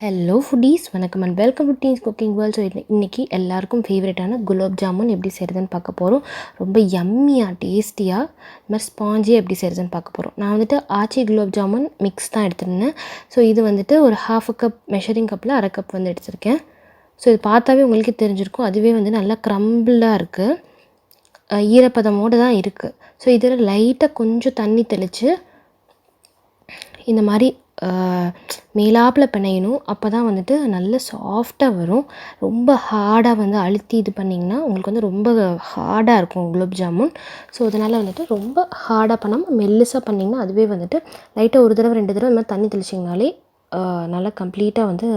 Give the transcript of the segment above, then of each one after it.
Hello foodies, வணக்கம் and welcome to teens cooking world. So இன்றைக்கி எல்லாருக்கும் ஃபேவரட்டான குலாப் ஜாமுன் எப்படி செய்கிறதுன்னு பார்க்க போகிறோம். ரொம்ப யம்மியாக டேஸ்டியாக இது மாதிரி ஸ்பாஞ்சியாக எப்படி செய்கிறதுன்னு பார்க்க போகிறோம். நான் வந்துட்டு ஆச்சி குலாப் ஜாமுன் மிக்ஸ் தான் எடுத்துருந்தேன். ஸோ இது வந்துட்டு ஒரு 1/2 கப் மெஷரிங் கப்பில் 1/2 கப் வந்து எடுத்திருக்கேன். ஸோ இது பார்த்தாவே உங்களுக்கே தெரிஞ்சிருக்கும், அதுவே வந்து நல்லா க்ரம்பிளாக இருக்குது, ஈரப்பதமோடு தான் இருக்குது. ஸோ இதில் லைட்டாக கொஞ்சம் தண்ணி தெளித்து இந்த மாதிரி மேலாப்பில் பிணையணும். அப்போ தான் வந்துட்டு நல்ல சாஃப்டாக வரும். ரொம்ப ஹார்டாக வந்து அழுத்தி இது பண்ணிங்கன்னா உங்களுக்கு வந்து ரொம்ப ஹார்டாக இருக்கும் குலாப் ஜாமுன். ஸோ அதனால் வந்துட்டு ரொம்ப ஹார்டாக பண்ணாமல் மெல்லிசாக பண்ணிங்கன்னா அதுவே வந்துட்டு லைட்டாக ஒரு தடவை 2 தடவை இந்த மாதிரி தண்ணி தெளிச்சிங்கனாலே நல்லா கம்ப்ளீட்டாக வந்து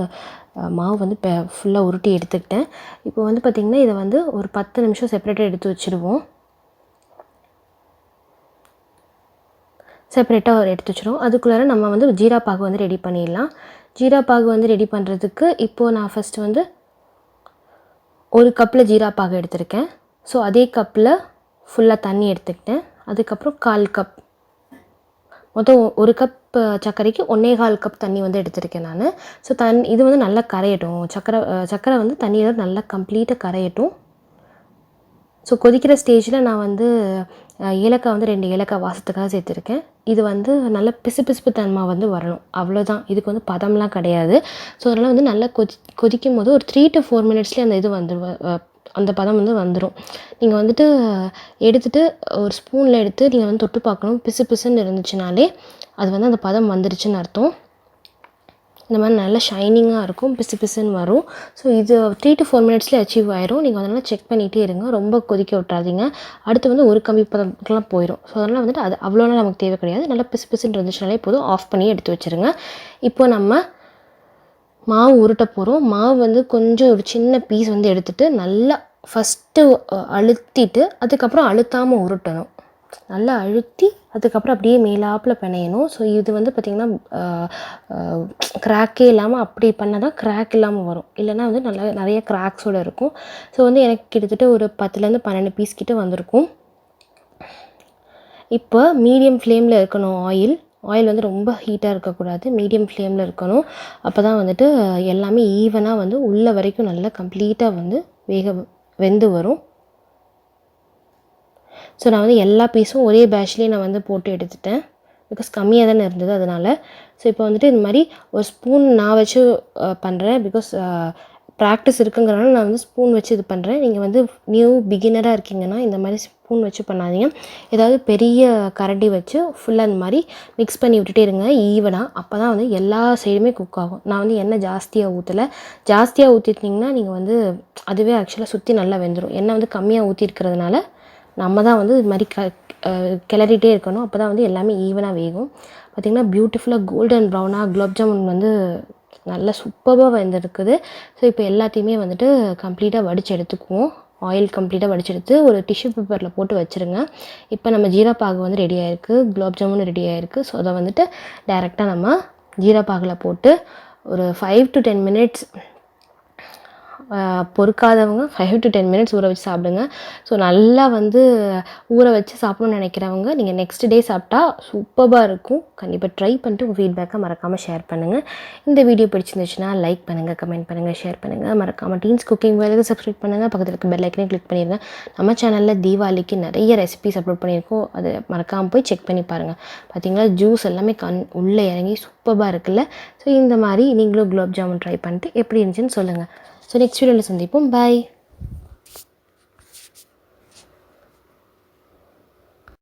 மாவு வந்து ஃபுல்லாக உருட்டி எடுத்துக்கிட்டேன். இப்போ வந்து பார்த்திங்கன்னா இதை வந்து ஒரு 10 நிமிஷம் செப்பரேட்டாக எடுத்து வச்சுருவோம். செப்பரேட்டாக எடுத்து வச்சிடும். அதுக்குள்ளார நம்ம வந்து ஜீரா பாகு வந்து ரெடி பண்ணிடலாம். ஜீரா பாகு வந்து ரெடி பண்ணுறதுக்கு இப்போது நான் ஃபஸ்ட்டு வந்து 1 கப்பில் ஜீரா பாகு எடுத்திருக்கேன். ஸோ அதே கப்பில் ஃபுல்லாக தண்ணி எடுத்துக்கிட்டேன். அதுக்கப்புறம் 1/4 கப், மொத்தம் 1 கப் சர்க்கரைக்கு 1/4 கப் தண்ணி வந்து எடுத்திருக்கேன் நான். ஸோ இது வந்து நல்லா கரையட்டும். சர்க்கரை வந்து தண்ணியில் நல்லா கம்ப்ளீட்டாக கரையட்டும். ஸோ கொதிக்கிற ஸ்டேஜில் நான் வந்து ஏலக்காய் வந்து 2 ஏலக்காய் வாசத்துக்காக சேர்த்துருக்கேன். இது வந்து நல்ல பிசுபிசுப்பு தன்மை வந்து வரணும், அவ்வளோதான். இதுக்கு வந்து பதம்லாம் கிடையாது. ஸோ அதனால் வந்து நல்லா கொதிக்கும் போது ஒரு 3 to 4 மினிட்ஸ்லேயே அந்த இது அந்த பதம் வந்து வந்துடும். நீங்கள் வந்துட்டு எடுத்துகிட்டு ஒரு ஸ்பூனில் எடுத்து நீங்கள் வந்து தொட்டு பார்க்கணும். பிசுன்னு இருந்துச்சுனாலே அது வந்து அந்த பதம் வந்துருச்சுன்னு அர்த்தம். இந்த மாதிரி நல்லா ஷைனிங்காக இருக்கும், பிசுன்னு வரும். ஸோ இது 3 to 4 மினிட்ஸ்லேயே அச்சீவ் ஆயிரும். நீங்கள் அதனால் செக் பண்ணிகிட்டே இருங்க, ரொம்ப கொதிக்க விட்றாதீங்க. அடுத்து வந்து ஒரு கம்பி பதத்துக்குலாம் போயிடும். ஸோ அதனால் வந்துட்டு அது அவ்வளோலாம் நமக்கு தேவை கிடையாது. நல்லா பிசுன்னு இருந்துச்சுனாலே போதும், ஆஃப் பண்ணி எடுத்து வச்சுருங்க. இப்போ நம்ம மாவு உருட்ட போகிறோம். மாவு வந்து கொஞ்சம் ஒரு சின்ன பீஸ் வந்து எடுத்துகிட்டு நல்லா ஃபஸ்ட்டு அழுத்திட்டு அதுக்கப்புறம் அழுத்தாமல் உருட்டணும். நல்லா அழுத்தி அதுக்கப்புறம் அப்படியே மேலாப்பில் பிணையணும். ஸோ இது வந்து பார்த்திங்கன்னா க்ராக்கே இல்லாமல் அப்படி பண்ணால் தான் க்ராக் இல்லாமல் வரும், இல்லைனா வந்து நிறைய க்ராக்ஸோடு இருக்கும். ஸோ வந்து எனக்கு கிட்டத்தட்ட ஒரு 10லேருந்து 12 பீஸ் கிட்ட வந்திருக்கும். இப்போ மீடியம் ஃப்ளேமில் இருக்கணும். ஆயில் வந்து ரொம்ப ஹீட்டாக இருக்கக்கூடாது, மீடியம் ஃப்ளேமில் இருக்கணும். அப்போ தான் வந்துட்டு எல்லாமே ஈவனாக வந்து உள்ள வரைக்கும் நல்லா கம்ப்ளீட்டாக வந்து வெந்து வரும். ஸோ நான் வந்து எல்லா பீஸும் ஒரே பேட்ச்லேயே நான் வந்து போட்டு எடுத்துட்டேன், பிகாஸ் கம்மியாக தானே இருந்தது அதனால். ஸோ இப்போ வந்துட்டு இந்த மாதிரி ஒரு ஸ்பூன் நான் வச்சு பண்ணுறேன், பிகாஸ் ப்ராக்டிஸ் இருக்குங்கிறனால நான் வந்து ஸ்பூன் வச்சு இது பண்ணுறேன். நீங்கள் வந்து நியூ பிகினராக இருக்கீங்கன்னா இந்த மாதிரி ஸ்பூன் வச்சு பண்ணாதீங்க. ஏதாவது பெரிய கரண்டி வச்சு ஃபுல்லாக இந்த மாதிரி மிக்ஸ் பண்ணி விட்டுட்டே இருங்க ஈவனாக. அப்போ தான் வந்து எல்லா சைடுமே குக் ஆகும். நான் வந்து எண்ணெய் ஜாஸ்தியாக ஊற்றலை. ஜாஸ்தியாக ஊற்றிட்டிங்கன்னா நீங்கள் வந்து அதுவே ஆக்சுவலாக சுற்றி நல்லா வெந்துடும். எண்ணெய் வந்து கம்மியாக ஊற்றிருக்கிறதுனால நம்ம தான் வந்து இது மாதிரி கிளறிட்டே இருக்கணும். அப்போ தான் வந்து எல்லாமே ஈவனாக வேகும். பார்த்திங்கன்னா பியூட்டிஃபுல்லாக கோல்டன் ப்ரௌனாக குலாப் ஜாமுன் வந்து நல்லா சூப்பராக வெந்திருக்குது. ஸோ இப்போ எல்லாத்தையுமே வந்துட்டு கம்ப்ளீட்டாக வடித்து எடுத்துக்குவோம். ஆயில் கம்ப்ளீட்டாக வடிச்செடுத்து ஒரு டிஷ்யூ பேப்பரில் போட்டு வச்சுருங்க. இப்போ நம்ம ஜீரா பாகு வந்து ரெடி ஆகிருக்கு, குலாப் ஜாமுன் ரெடி ஆகிருக்கு. ஸோ அதை வந்துட்டு டைரெக்டாக நம்ம ஜீரா பாகில் போட்டு ஒரு 5 to 10 மினிட்ஸ், பொறுக்காதவங்க 5 to 10 மினிட்ஸ் ஊற வச்சு சாப்பிடுங்க. ஸோ நல்லா வந்து ஊற வச்சு சாப்பிடணும்னு நினைக்கிறவங்க நீங்கள் நெக்ஸ்ட் டே சாப்பிட்டா சூப்பராக இருக்கும். கண்டிப்பாக ட்ரை பண்ணிட்டு உங்கள் ஃபீட்பேக்கை மறக்காமல் ஷேர் பண்ணுங்கள். இந்த வீடியோ பிடிச்சிருந்துச்சுன்னா லைக் பண்ணுங்கள், கமெண்ட் பண்ணுங்கள், ஷேர் பண்ணுங்கள். மறக்காமல் டீன்ஸ் குக்கிங் வேலைக்கு சப்ஸ்கிரைப் பண்ணுங்கள். பக்கத்தில் இருக்க பெல் ஐக்கனையும் கிளிக் பண்ணிடுங்க. நம்ம சேனலில் தீபாவளிக்கு நிறைய ரெசிபிஸ் அப்லோட் பண்ணியிருக்கோம், அது மறக்காமல் போய் செக் பண்ணி பாருங்கள். பார்த்தீங்களா, ஜூஸ் எல்லாமே உள்ளே இறங்கி சூப்பராக இருக்குல்ல. ஸோ இந்த மாதிரி நீங்களும் குலாப் ஜாமுன் ட்ரை பண்ணிட்டு எப்படி இருந்துச்சுன்னு சொல்லுங்கள். ஸோ நெக்ஸ்ட் வீடியோவில் சந்திப்போம். பாய்.